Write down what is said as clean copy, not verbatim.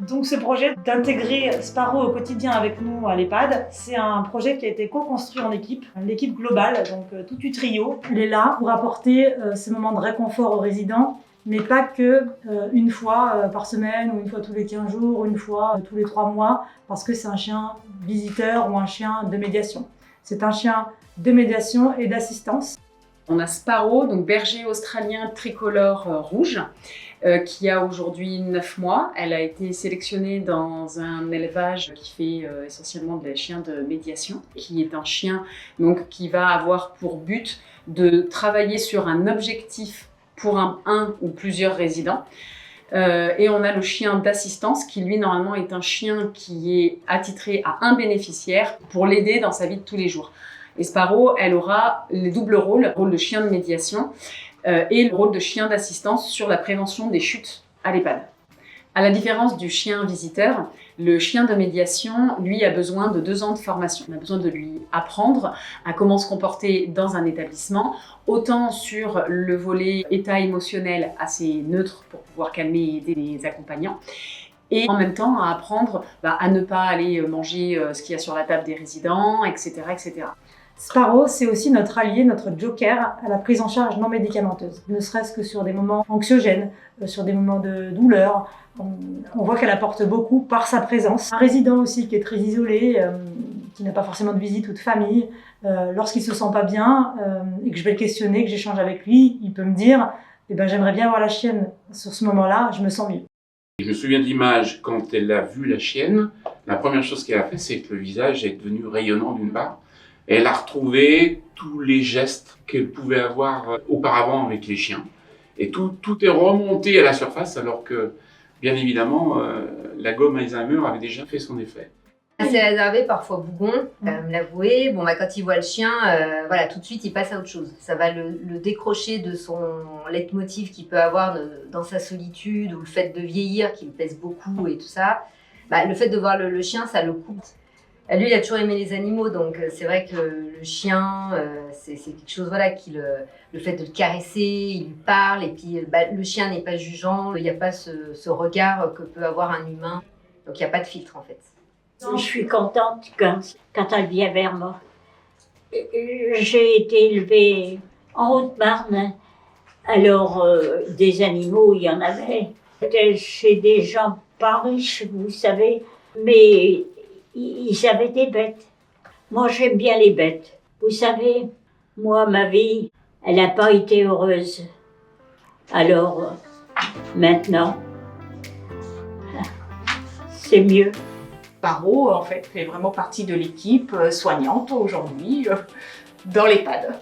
Donc ce projet d'intégrer Sparrow au quotidien avec nous à l'EHPAD, c'est un projet qui a été co-construit en équipe, l'équipe globale, donc tout du trio. Il est là pour apporter ces moments de réconfort aux résidents, mais pas que une fois par semaine ou une fois tous les 15 jours ou une fois tous les 3 mois, parce que c'est un chien visiteur ou un chien de médiation. C'est un chien de médiation et d'assistance. On a Sparrow, donc berger australien tricolore rouge, qui a aujourd'hui 9 mois. Elle a été sélectionnée dans un élevage qui fait essentiellement des chiens de médiation, qui est un chien donc, qui va avoir pour but de travailler sur un objectif pour un ou plusieurs résidents. Et on a le chien d'assistance qui lui normalement est un chien qui est attitré à un bénéficiaire pour l'aider dans sa vie de tous les jours. Et Sparrow, elle aura les doubles rôles, le rôle de chien de médiation et le rôle de chien d'assistance sur la prévention des chutes à l'EHPAD. À la différence du chien visiteur, le chien de médiation, lui, a besoin de 2 ans de formation. On a besoin de lui apprendre à comment se comporter dans un établissement, autant sur le volet état émotionnel assez neutre pour pouvoir calmer et aider les accompagnants, et en même temps à apprendre à ne pas aller manger ce qu'il y a sur la table des résidents, etc. etc. Sparrow, c'est aussi notre allié, notre joker à la prise en charge non médicamenteuse, ne serait-ce que sur des moments anxiogènes, sur des moments de douleur. On voit qu'elle apporte beaucoup par sa présence. Un résident aussi qui est très isolé, qui n'a pas forcément de visite ou de famille, lorsqu'il se sent pas bien et que je vais le questionner, que j'échange avec lui, il peut me dire j'aimerais bien voir la chienne sur ce moment-là, je me sens mieux. Je me souviens de l'image quand elle a vu la chienne. La première chose qu'elle a fait, c'est que le visage est devenu rayonnant d'une part. Elle a retrouvé tous les gestes qu'elle pouvait avoir auparavant avec les chiens. Et tout est remonté à la surface alors que, bien évidemment, la gomme Alzheimer avait déjà fait son effet. Assez réservé, parfois bougon, quand même l'avouer. Quand il voit le chien, tout de suite, il passe à autre chose. Ça va le décrocher de son leitmotiv qu'il peut avoir dans sa solitude ou le fait de vieillir qui le pèse beaucoup et tout ça. Le fait de voir le chien, ça le coupe. Lui, il a toujours aimé les animaux, donc c'est vrai que le chien, c'est quelque chose qui le fait de le caresser, il lui parle, et puis le chien n'est pas jugeant, il n'y a pas ce regard que peut avoir un humain, donc il n'y a pas de filtre en fait. Je suis contente quand elle vient vers moi. J'ai été élevée en Haute-Marne, alors des animaux, il y en avait. C'était chez des gens pas riches, vous savez, mais ils avaient des bêtes. Moi, j'aime bien les bêtes. Vous savez, moi, ma vie, elle n'a pas été heureuse. Alors, maintenant, c'est mieux. Sparrow, en fait, fait vraiment partie de l'équipe soignante aujourd'hui dans l'EHPAD.